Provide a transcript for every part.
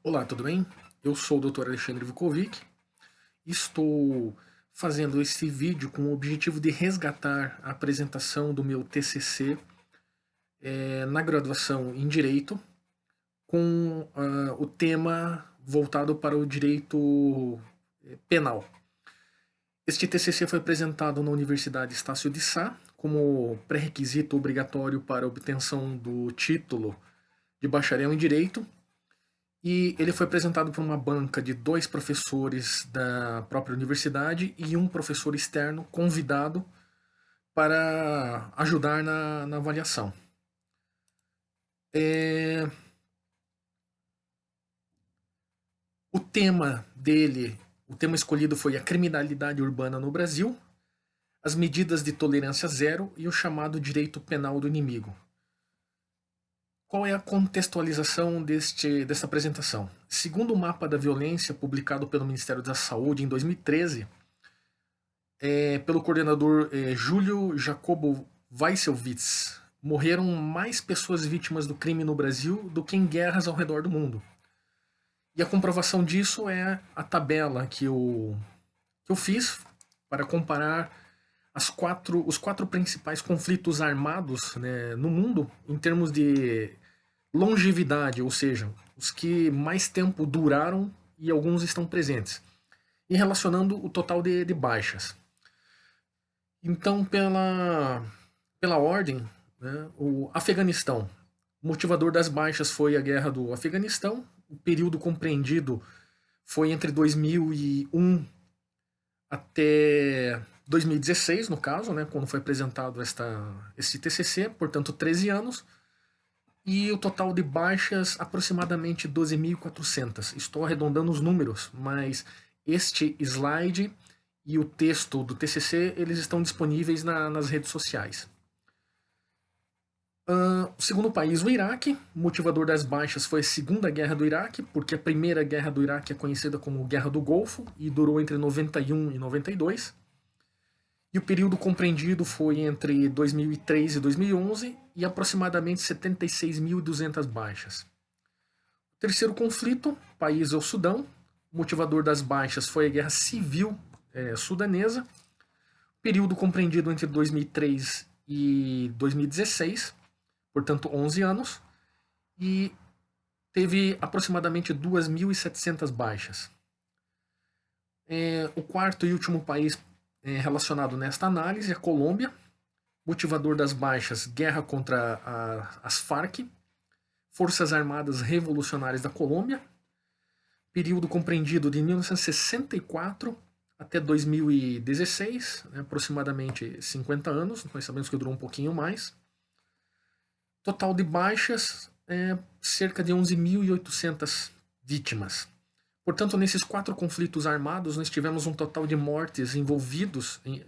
Olá, tudo bem? Eu sou o Dr. Alexandre Vukovic e estou fazendo esse vídeo com o objetivo de resgatar a apresentação do meu TCC na graduação em Direito, com o tema voltado para o direito penal. Este TCC foi apresentado na Universidade Estácio de Sá como pré-requisito obrigatório para a obtenção do título de bacharel em Direito. E ele foi apresentado por uma banca de dois professores da própria universidade e um professor externo convidado para ajudar na avaliação. É, o tema dele, o tema escolhido foi a criminalidade urbana no Brasil, as medidas de tolerância zero e o chamado direito penal do inimigo. Qual é a contextualização desta apresentação? Segundo o mapa da violência publicado pelo Ministério da Saúde em 2013, pelo coordenador Júlio Jacobo Weisselwitz, morreram mais pessoas vítimas do crime no Brasil do que em guerras ao redor do mundo. E a comprovação disso é a tabela que eu fiz para comparar os quatro principais conflitos armados, né, no mundo em termos de longevidade, ou seja, os que mais tempo duraram e alguns estão presentes, e relacionando o total de baixas. Então, pela ordem, né, o Afeganistão. O motivador das baixas foi a guerra do Afeganistão. O período compreendido foi entre 2001 até 2016, no caso, né, quando foi apresentado esse TCC, portanto 13 anos. E o total de baixas, aproximadamente 12.400. Estou arredondando os números, mas este slide e o texto do TCC, eles estão disponíveis nas redes sociais. O segundo país, o Iraque. O motivador das baixas foi a Segunda Guerra do Iraque, porque a Primeira Guerra do Iraque é conhecida como Guerra do Golfo e durou entre 91 e 92. E o período compreendido foi entre 2003 e 2011 e aproximadamente 76.200 baixas. O terceiro conflito, país é o Sudão. O motivador das baixas foi a Guerra Civil Sudanesa. Período compreendido entre 2003 e 2016, portanto 11 anos. E teve aproximadamente 2.700 baixas. O quarto e último país relacionado nesta análise é a Colômbia. Motivador das baixas, guerra contra as Farc, Forças Armadas Revolucionárias da Colômbia, período compreendido de 1964 até 2016, né, aproximadamente 50 anos, nós sabemos que durou um pouquinho mais. Total de baixas, cerca de 11.800 vítimas. Portanto, nesses quatro conflitos armados, nós tivemos um total de mortes envolvidos em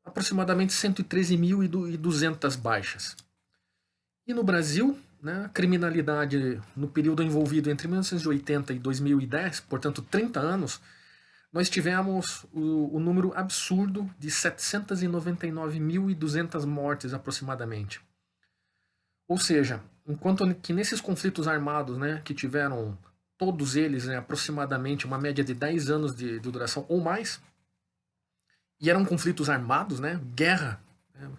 aproximadamente 113.200 baixas. E no Brasil, né, a criminalidade no período envolvido entre 1980 e 2010, portanto 30 anos, nós tivemos o número absurdo de 799.200 mortes aproximadamente. Ou seja, enquanto que nesses conflitos armados, né, que tiveram todos eles, né, aproximadamente uma média de 10 anos de duração ou mais, e eram conflitos armados, né, guerra, né,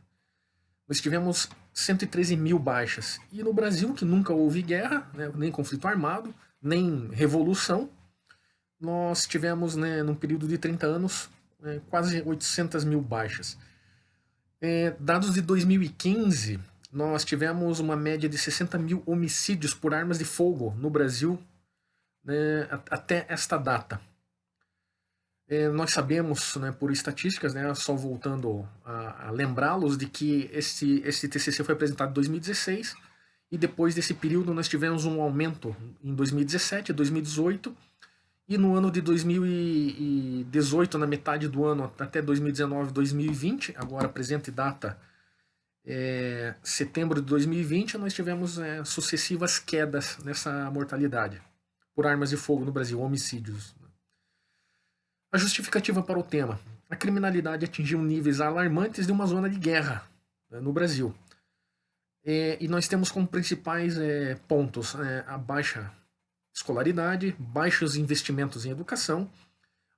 nós tivemos 113 mil baixas. E no Brasil, que nunca houve guerra, né, nem conflito armado, nem revolução, nós tivemos, né, num período de 30 anos, quase 800 mil baixas. Dados de 2015, nós tivemos uma média de 60 mil homicídios por armas de fogo no Brasil, né, até esta data. Nós sabemos, né, por estatísticas, né, só voltando a lembrá-los, de que esse TCC foi apresentado em 2016 e depois desse período nós tivemos um aumento em 2017, 2018 e no ano de 2018, na metade do ano, até 2019, 2020, agora presente data setembro de 2020, nós tivemos sucessivas quedas nessa mortalidade por armas de fogo no Brasil, homicídios. A justificativa para o tema: a criminalidade atingiu níveis alarmantes de uma zona de guerra, né, no Brasil. E nós temos como principais pontos a baixa escolaridade, baixos investimentos em educação,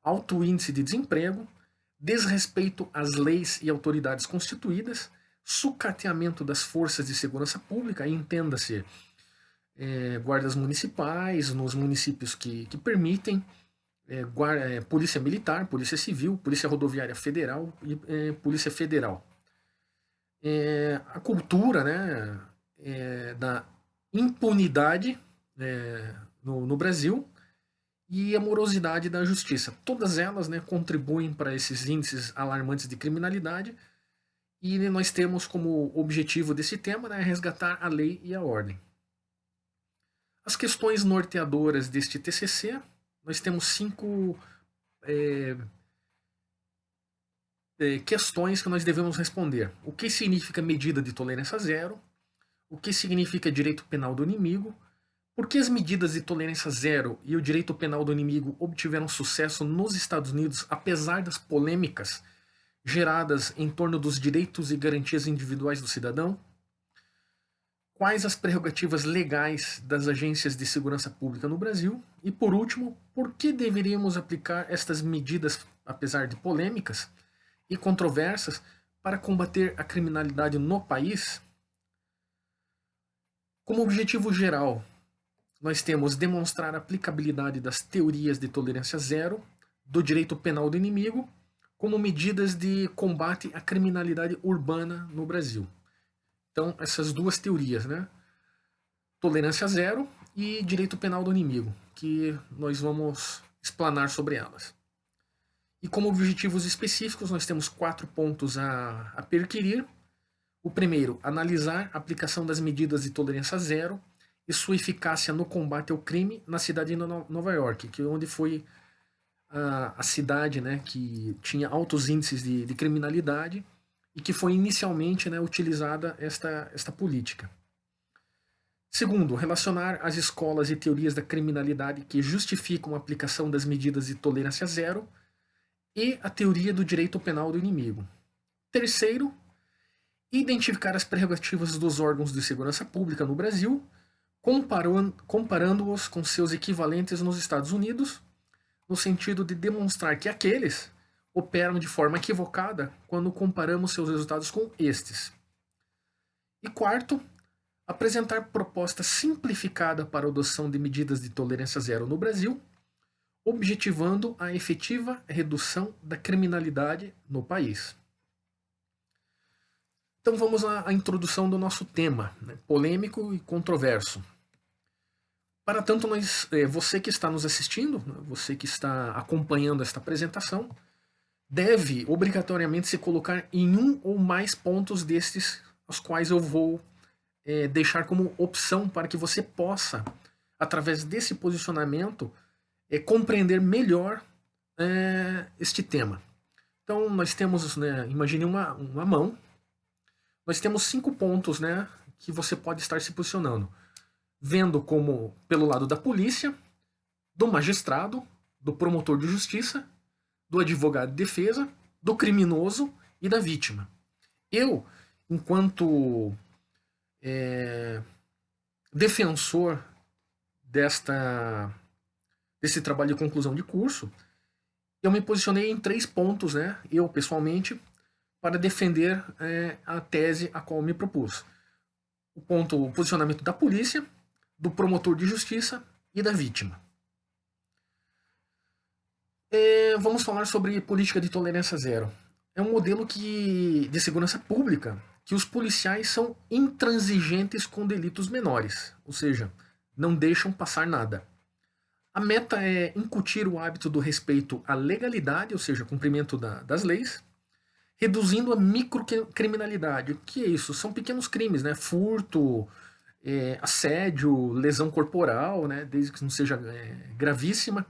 alto índice de desemprego, desrespeito às leis e autoridades constituídas, sucateamento das forças de segurança pública, entenda-se guardas municipais nos municípios que permitem, polícia militar, polícia civil, polícia rodoviária federal e polícia federal. A cultura, né, da impunidade no Brasil e a morosidade da justiça. Todas elas, né, contribuem para esses índices alarmantes de criminalidade, e nós temos como objetivo desse tema, né, resgatar a lei e a ordem. As questões norteadoras deste TCC, nós temos 5 questões que nós devemos responder. O que significa medida de tolerância zero? O que significa direito penal do inimigo? Por que as medidas de tolerância zero e o direito penal do inimigo obtiveram sucesso nos Estados Unidos, apesar das polêmicas geradas em torno dos direitos e garantias individuais do cidadão? Quais as prerrogativas legais das agências de segurança pública no Brasil? E, por último, por que deveríamos aplicar estas medidas, apesar de polêmicas e controversas, para combater a criminalidade no país? Como objetivo geral, nós temos demonstrar a aplicabilidade das teorias de tolerância zero, do direito penal do inimigo, como medidas de combate à criminalidade urbana no Brasil. Então, essas duas teorias, né? Tolerância zero e direito penal do inimigo, que nós vamos explanar sobre elas. E como objetivos específicos, nós temos 4 pontos a perquirir. O primeiro, analisar a aplicação das medidas de tolerância zero e sua eficácia no combate ao crime na cidade de Nova York, que é onde foi a cidade, né, que tinha altos índices de criminalidade e que foi inicialmente, né, utilizada esta política. Segundo, relacionar as escolas e teorias da criminalidade que justificam a aplicação das medidas de tolerância zero e a teoria do direito penal do inimigo. Terceiro, identificar as prerrogativas dos órgãos de segurança pública no Brasil, comparando-os com seus equivalentes nos Estados Unidos, no sentido de demonstrar que aqueles operam de forma equivocada quando comparamos seus resultados com estes. E quarto, apresentar proposta simplificada para a adoção de medidas de tolerância zero no Brasil, objetivando a efetiva redução da criminalidade no país. Então vamos à introdução do nosso tema, né, polêmico e controverso. Para tanto, você que está nos assistindo, você que está acompanhando esta apresentação, deve obrigatoriamente se colocar em um ou mais pontos destes, os quais eu vou deixar como opção para que você possa, através desse posicionamento, compreender melhor este tema. Então, nós temos, né, imagine uma mão, nós temos 5 pontos, né, que você pode estar se posicionando. Vendo como pelo lado da polícia, do magistrado, do promotor de justiça, do advogado de defesa, do criminoso e da vítima. Eu, enquanto defensor desse trabalho de conclusão de curso, eu me posicionei em 3 pontos, né, eu pessoalmente, para defender a tese a qual me propus. O posicionamento da polícia, do promotor de justiça e da vítima. Vamos falar sobre política de tolerância zero. É um modelo de segurança pública que os policiais são intransigentes com delitos menores, ou seja, não deixam passar nada. A meta é incutir o hábito do respeito à legalidade, ou seja, cumprimento das leis, reduzindo a microcriminalidade. O que é isso? São pequenos crimes, né? Furto, assédio, lesão corporal, né? Desde que não seja gravíssima.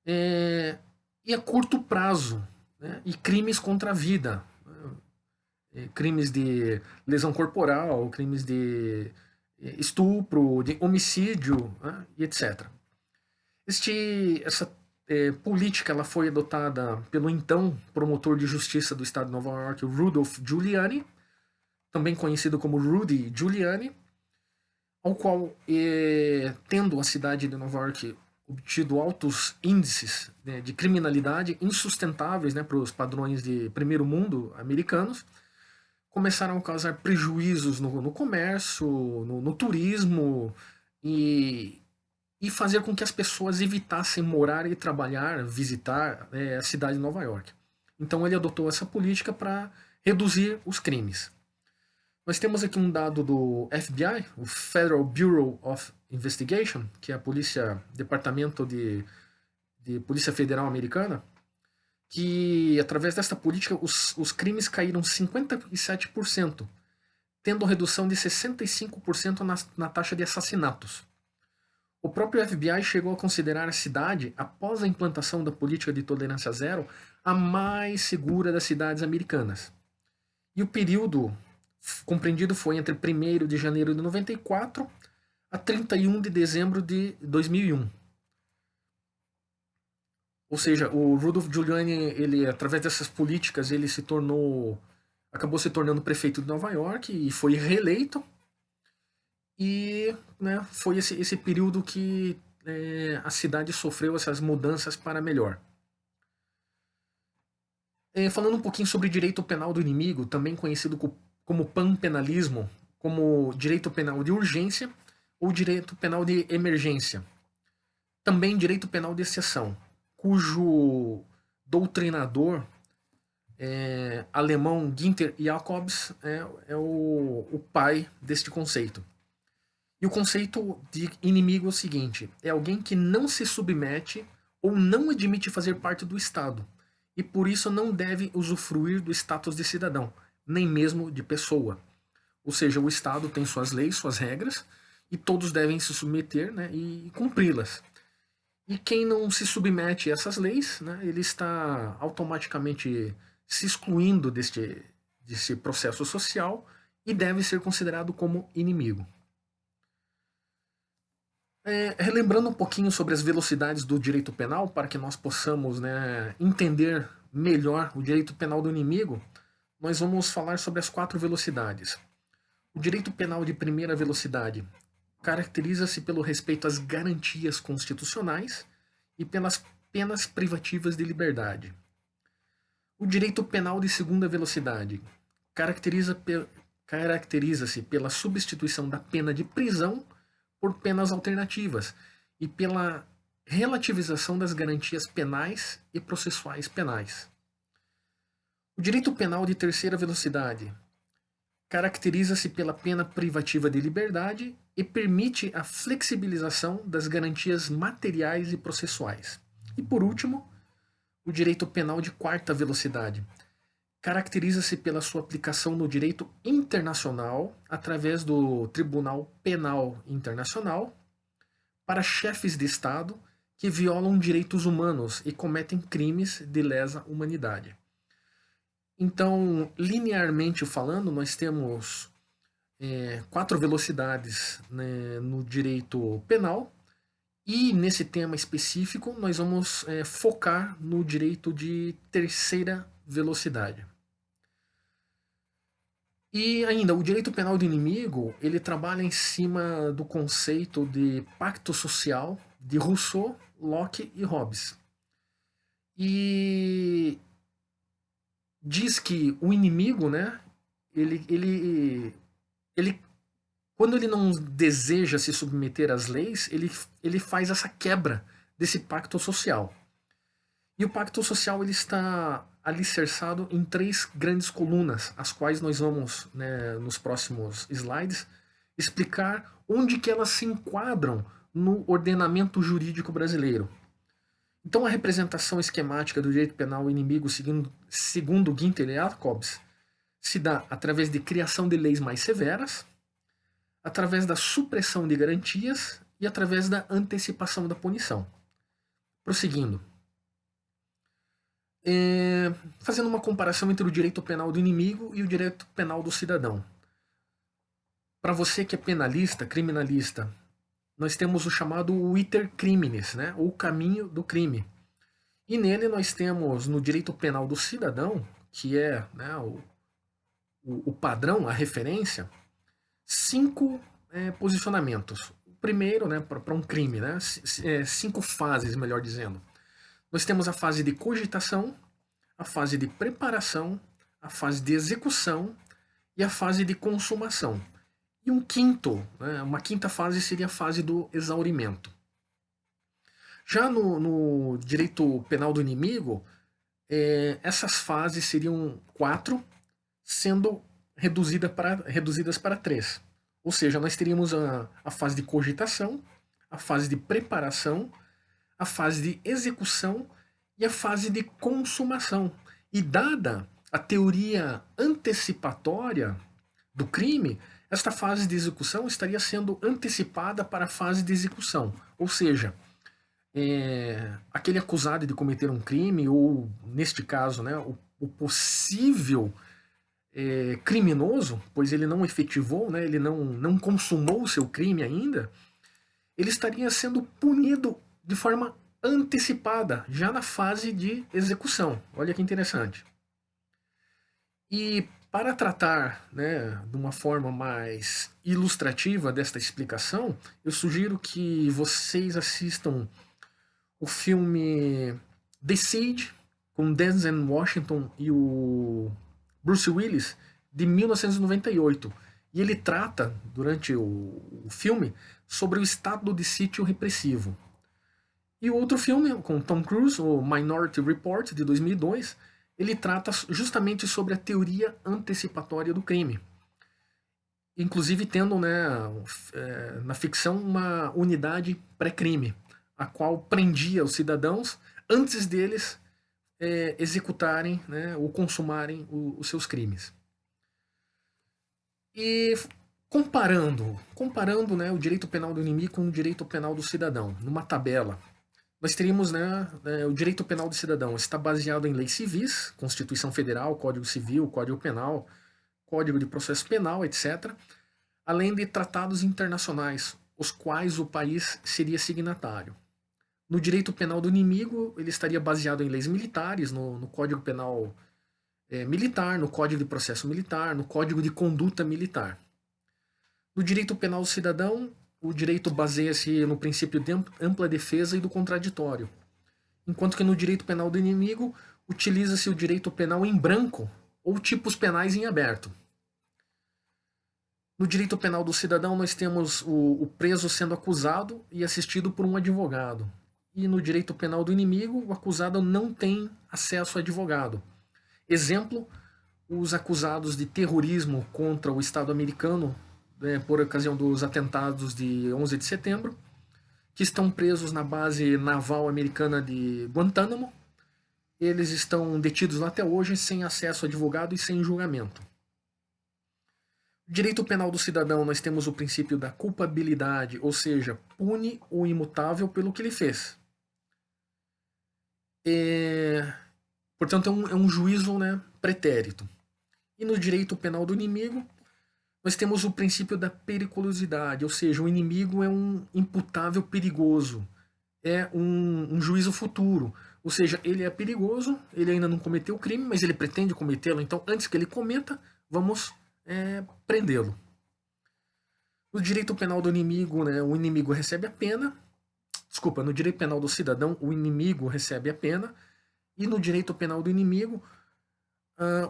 E a curto prazo, né? E crimes contra a vida. Crimes de lesão corporal, crimes de estupro, de homicídio, né? E etc. Essa política ela foi adotada pelo então promotor de justiça do estado de Nova York, Rudolph Giuliani, também conhecido como Rudy Giuliani, ao qual, tendo a cidade de Nova York obtido altos índices, né, de criminalidade insustentáveis, né, para os padrões de primeiro mundo americanos, começaram a causar prejuízos no comércio, no turismo e, e fazer com que as pessoas evitassem morar e trabalhar, visitar, a cidade de Nova York. Então ele adotou essa política para reduzir os crimes. Nós temos aqui um dado do FBI, o Federal Bureau of Investigation, que é a polícia, departamento de Polícia Federal Americana, que através desta política os crimes caíram 57%, tendo redução de 65% na taxa de assassinatos. O próprio FBI chegou a considerar a cidade, após a implantação da política de tolerância zero, a mais segura das cidades americanas. E o período compreendido foi entre 1º de janeiro de 94 a 31 de dezembro de 2001. Ou seja, o Rudolph Giuliani, ele, através dessas políticas, ele acabou se tornando prefeito de Nova York e foi reeleito. E, né, foi esse período que a cidade sofreu essas mudanças para melhor. Falando um pouquinho sobre direito penal do inimigo, também conhecido como panpenalismo, como direito penal de urgência ou direito penal de emergência. Também direito penal de exceção, cujo doutrinador alemão Günther Jacobs é o pai deste conceito. E o conceito de inimigo é o seguinte: é alguém que não se submete ou não admite fazer parte do Estado, e por isso não deve usufruir do status de cidadão, nem mesmo de pessoa. Ou seja, o Estado tem suas leis, suas regras, e todos devem se submeter, né, e cumpri-las. E quem não se submete a essas leis, né, ele está automaticamente se excluindo desse processo social e deve ser considerado como inimigo. Relembrando um pouquinho sobre as velocidades do direito penal, para que nós possamos, né, entender melhor o direito penal do inimigo, nós vamos falar sobre as 4 velocidades. O direito penal de primeira velocidade caracteriza-se pelo respeito às garantias constitucionais e pelas penas privativas de liberdade. O direito penal de segunda velocidade caracteriza-se pela substituição da pena de prisão por penas alternativas e pela relativização das garantias penais e processuais penais. O direito penal de terceira velocidade caracteriza-se pela pena privativa de liberdade e permite a flexibilização das garantias materiais e processuais. E por último, o direito penal de quarta velocidade caracteriza-se pela sua aplicação no direito internacional através do Tribunal Penal Internacional para chefes de Estado que violam direitos humanos e cometem crimes de lesa humanidade. Então, linearmente falando, nós temos 4 velocidades, né, no direito penal, e nesse tema específico nós vamos focar no direito de terceira velocidade. E ainda, o direito penal do inimigo, ele trabalha em cima do conceito de pacto social de Rousseau, Locke e Hobbes. E diz que o inimigo, né, ele quando ele não deseja se submeter às leis, ele faz essa quebra desse pacto social. E o pacto social ele está alicerçado em 3 grandes colunas, as quais nós vamos, né, nos próximos slides, explicar onde que elas se enquadram no ordenamento jurídico brasileiro. Então a representação esquemática do direito penal inimigo, segundo Günther Jacobs, se dá através de criação de leis mais severas, através da supressão de garantias e através da antecipação da punição. Prosseguindo. Fazendo uma comparação entre o direito penal do inimigo e o direito penal do cidadão. Para você que é penalista, criminalista, nós temos o chamado iter criminis, né, ou caminho do crime. E nele nós temos, no direito penal do cidadão, que é, né, o padrão, a referência, 5 posicionamentos. O primeiro, né, para um crime, né, 5 fases, melhor dizendo. Nós temos a fase de cogitação, a fase de preparação, a fase de execução e a fase de consumação. E uma quinta fase seria a fase do exaurimento. Já no direito penal do inimigo, essas fases seriam 4, sendo reduzidas para 3. Ou seja, nós teríamos a fase de cogitação, a fase de preparação, a fase de execução e a fase de consumação. E dada a teoria antecipatória do crime, esta fase de execução estaria sendo antecipada para a fase de execução. Ou seja, aquele acusado de cometer um crime, ou neste caso, né, o possível criminoso, pois ele não efetivou, né, ele não consumou o seu crime ainda, ele estaria sendo punido de forma antecipada, já na fase de execução. Olha que interessante. E para tratar, né, de uma forma mais ilustrativa desta explicação, eu sugiro que vocês assistam o filme The Siege, com Denzel Washington e o Bruce Willis, de 1998. E ele trata, durante o filme, sobre o estado de sítio repressivo. E o outro filme, com Tom Cruise, o Minority Report, de 2002, ele trata justamente sobre a teoria antecipatória do crime. Inclusive tendo, né, na ficção, uma unidade pré-crime, a qual prendia os cidadãos antes deles executarem, né, ou consumarem os seus crimes. E comparando, né, o direito penal do inimigo com o direito penal do cidadão, numa tabela, nós teríamos, né, o direito penal do cidadão está baseado em leis civis, Constituição Federal, Código Civil, Código Penal, Código de Processo Penal, etc., além de tratados internacionais, os quais o país seria signatário. No direito penal do inimigo, ele estaria baseado em leis militares, no Código Penal militar, no Código de Processo Militar, no Código de Conduta Militar. No direito penal do cidadão, o direito baseia-se no princípio de ampla defesa e do contraditório, enquanto que no direito penal do inimigo, utiliza-se o direito penal em branco ou tipos penais em aberto. No direito penal do cidadão, nós temos o preso sendo acusado e assistido por um advogado. E no direito penal do inimigo, o acusado não tem acesso a advogado. Exemplo, os acusados de terrorismo contra o Estado americano, por ocasião dos atentados de 11 de setembro, que estão presos na base naval americana de Guantánamo. Eles estão detidos lá até hoje sem acesso a advogado e sem julgamento. Direito penal do cidadão, nós temos o princípio da culpabilidade, ou seja, pune o imutável pelo que ele fez. Portanto, é um juízo, né, pretérito. E no direito penal do inimigo, nós temos o princípio da periculosidade, ou seja, o inimigo é um imputável perigoso, é um juízo futuro. Ou seja, ele é perigoso, ele ainda não cometeu o crime, mas ele pretende cometê-lo, então antes que ele cometa, vamos prendê-lo. No direito penal do inimigo, né, o inimigo recebe a pena. Desculpa, no direito penal do cidadão, o inimigo recebe a pena. E no direito penal do inimigo,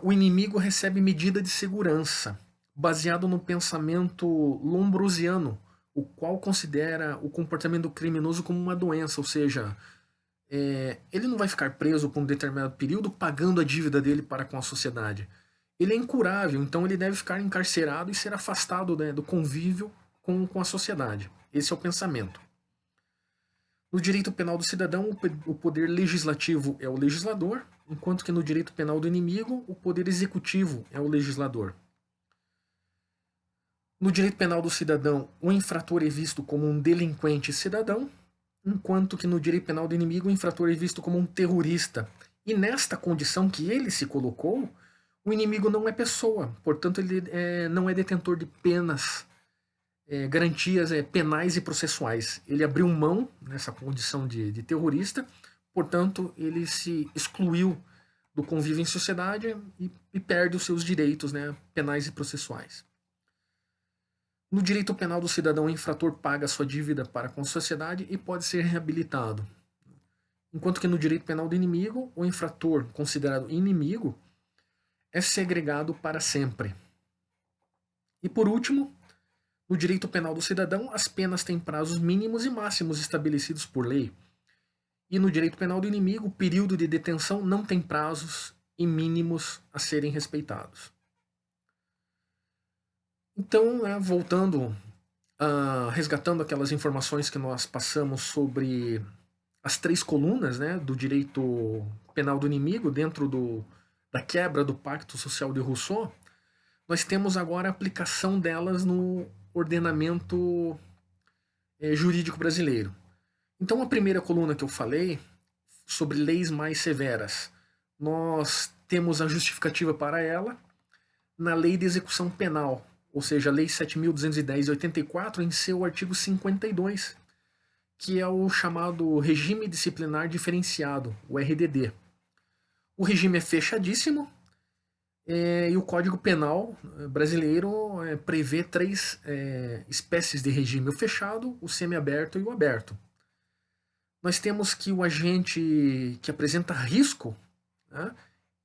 o inimigo recebe medida de segurança, baseado no pensamento lombrosiano, o qual considera o comportamento criminoso como uma doença, ou seja, ele não vai ficar preso por um determinado período pagando a dívida dele para com a sociedade. Ele é incurável, então ele deve ficar encarcerado e ser afastado, né, do convívio com a sociedade. Esse é o pensamento. No direito penal do cidadão, o poder legislativo é o legislador, enquanto que no direito penal do inimigo, o poder executivo é o legislador. No direito penal do cidadão, o infrator é visto como um delinquente cidadão, enquanto que no direito penal do inimigo, o infrator é visto como um terrorista. E nesta condição que ele se colocou, o inimigo não é pessoa, portanto ele não é detentor de penas, garantias penais e processuais. Ele abriu mão nessa condição de terrorista, portanto ele se excluiu do convívio em sociedade e perde os seus direitos, né, penais e processuais. No direito penal do cidadão, o infrator paga sua dívida para com a sociedade e pode ser reabilitado. Enquanto que no direito penal do inimigo, o infrator considerado inimigo é segregado para sempre. E por último, no direito penal do cidadão, as penas têm prazos mínimos e máximos estabelecidos por lei. E no direito penal do inimigo, o período de detenção não tem prazos e mínimos a serem respeitados. Então, voltando, resgatando aquelas informações que nós passamos sobre as três colunas, né, do direito penal do inimigo dentro da quebra do Pacto Social de Rousseau, nós temos agora a aplicação delas no ordenamento jurídico brasileiro. Então, a primeira coluna que eu falei, sobre leis mais severas, nós temos a justificativa para ela na Lei de Execução Penal, ou seja, a Lei 7.210 de 84, em seu artigo 52, que é o chamado Regime Disciplinar Diferenciado, o RDD. O regime é fechadíssimo, e o Código Penal brasileiro prevê três espécies de regime: o fechado, o semiaberto e o aberto. Nós temos que o agente que apresenta risco, né,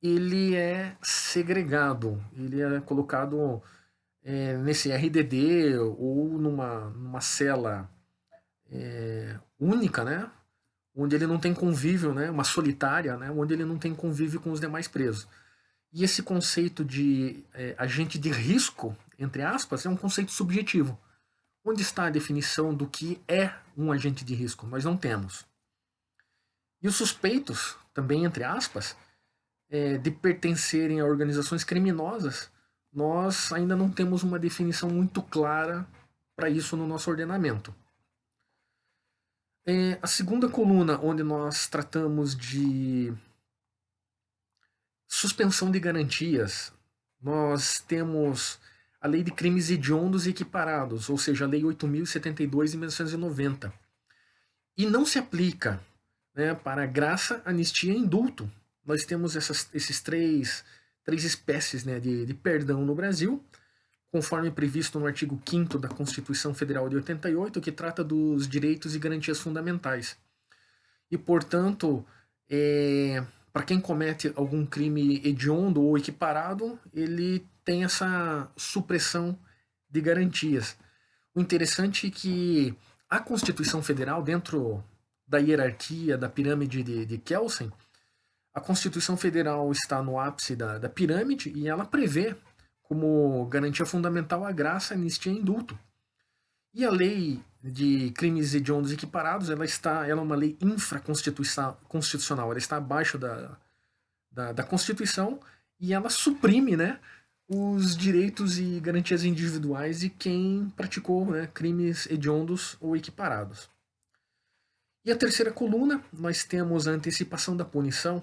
ele é segregado, ele é colocado nesse RDD ou numa cela única, né, onde ele não tem convívio, né, uma solitária, né, onde ele não tem convívio com os demais presos. E esse conceito de agente de risco, entre aspas, é um conceito subjetivo. Onde está a definição do que é um agente de risco? Nós não temos. E os suspeitos, também entre aspas, de pertencerem a organizações criminosas, nós ainda não temos uma definição muito clara para isso no nosso ordenamento. A segunda coluna, onde nós tratamos de suspensão de garantias, nós temos a Lei de Crimes Hediondos e Equiparados, ou seja, a Lei 8.072 de 1990. E não se aplica, né, para graça, anistia e indulto. Nós temos esses três espécies, né, de perdão no Brasil, conforme previsto no artigo 5º da Constituição Federal de 88, que trata dos direitos e garantias fundamentais. E, portanto, para quem comete algum crime hediondo ou equiparado, ele tem essa supressão de garantias. O interessante é que a Constituição Federal, dentro da hierarquia da pirâmide de Kelsen, a Constituição Federal está no ápice da pirâmide e ela prevê como garantia fundamental a graça, anistia e indulto. E a lei de crimes hediondos equiparados, ela é uma lei infraconstitucional, ela está abaixo da Constituição e ela suprime, né, os direitos e garantias individuais de quem praticou, né, crimes hediondos ou equiparados. E a terceira coluna, nós temos a antecipação da punição,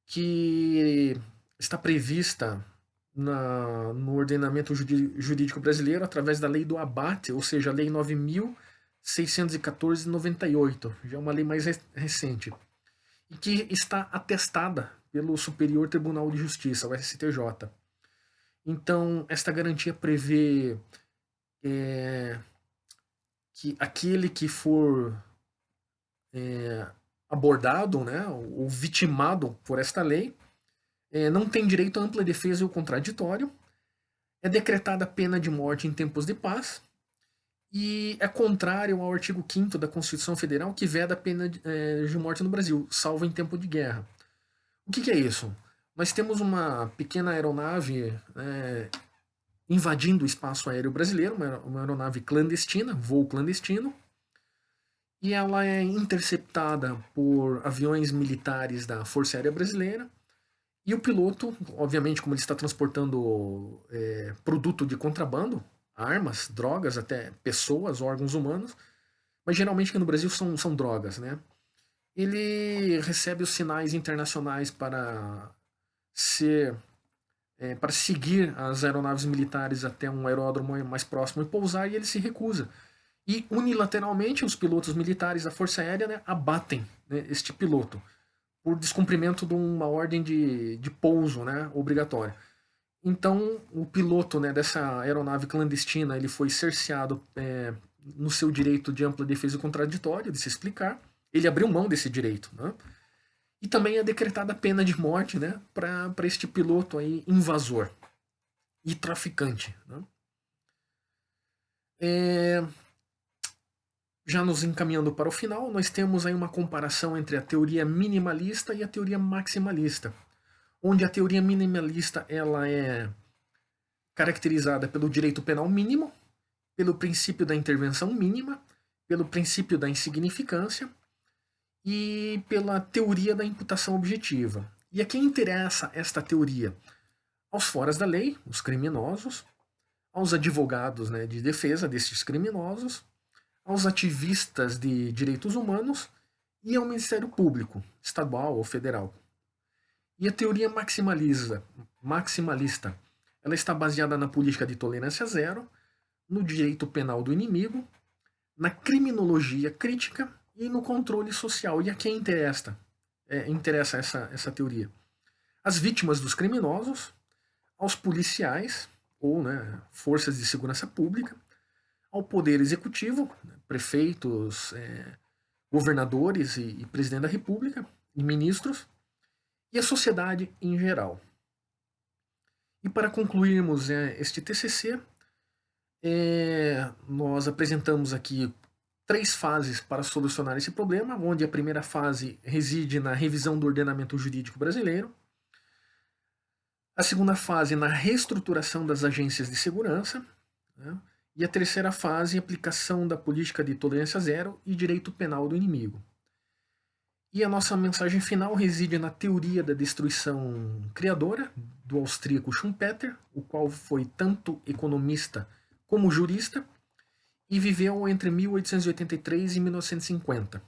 que está prevista no ordenamento jurídico brasileiro através da lei do abate, ou seja, a lei 9.614 de 98, já é uma lei mais recente, e que está atestada pelo Superior Tribunal de Justiça, o STJ. Então, esta garantia prevê que aquele que for abordado, né, ou vitimado por esta lei, não tem direito à ampla defesa e o contraditório, é decretada pena de morte em tempos de paz e é contrário ao artigo 5º da Constituição Federal, que veda a pena de morte no Brasil, salvo em tempo de guerra. O que é isso? Nós temos uma pequena aeronave invadindo o espaço aéreo brasileiro, uma aeronave clandestina, voo clandestino, e ela é interceptada por aviões militares da Força Aérea Brasileira. E o piloto, obviamente, como ele está transportando produto de contrabando, armas, drogas, até pessoas, órgãos humanos, mas geralmente aqui no Brasil são drogas, né? Ele recebe os sinais internacionais para seguir as aeronaves militares até um aeródromo mais próximo e pousar, e ele se recusa. E unilateralmente os pilotos militares da Força Aérea, né, abatem, né, este piloto por descumprimento de uma ordem de pouso, né, obrigatória. Então, o piloto, né, dessa aeronave clandestina, ele foi cerceado no seu direito de ampla defesa e contraditório, de se explicar. Ele abriu mão desse direito, né? E também é decretada a pena de morte, né, para este piloto aí invasor e traficante, né? Já nos encaminhando para o final, nós temos aí uma comparação entre a teoria minimalista e a teoria maximalista, onde a teoria minimalista ela é caracterizada pelo direito penal mínimo, pelo princípio da intervenção mínima, pelo princípio da insignificância e pela teoria da imputação objetiva. E a quem interessa esta teoria? Aos foras da lei, os criminosos, aos advogados, né, de defesa desses criminosos, aos ativistas de direitos humanos e ao Ministério Público, estadual ou federal. E a teoria maximalista, ela está baseada na política de tolerância zero, no direito penal do inimigo, na criminologia crítica e no controle social. E a quem interessa essa teoria? As vítimas dos criminosos, aos policiais ou, né, forças de segurança pública, ao poder executivo, né, prefeitos, governadores e presidente da república, e ministros, e a sociedade em geral. E para concluirmos este TCC, nós apresentamos aqui 3 fases para solucionar esse problema, onde a primeira fase reside na revisão do ordenamento jurídico brasileiro, a segunda fase na reestruturação das agências de segurança, né? E a terceira fase, aplicação da política de tolerância zero e direito penal do inimigo. E a nossa mensagem final reside na teoria da destruição criadora do austríaco Schumpeter, o qual foi tanto economista como jurista e viveu entre 1883 e 1950.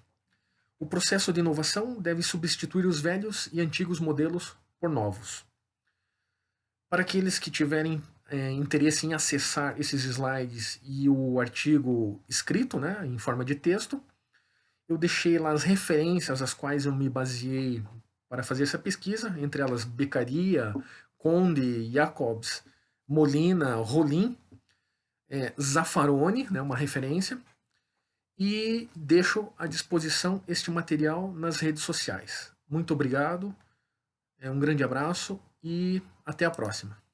O processo de inovação deve substituir os velhos e antigos modelos por novos. Para aqueles que tiverem interesse em acessar esses slides e o artigo escrito, né, em forma de texto, eu deixei lá as referências às quais eu me baseei para fazer essa pesquisa, entre elas Beccaria, Conde, Jacobs, Molina, Rollin, Zaffaroni, né, uma referência, e deixo à disposição este material nas redes sociais. Muito obrigado, um grande abraço e até a próxima.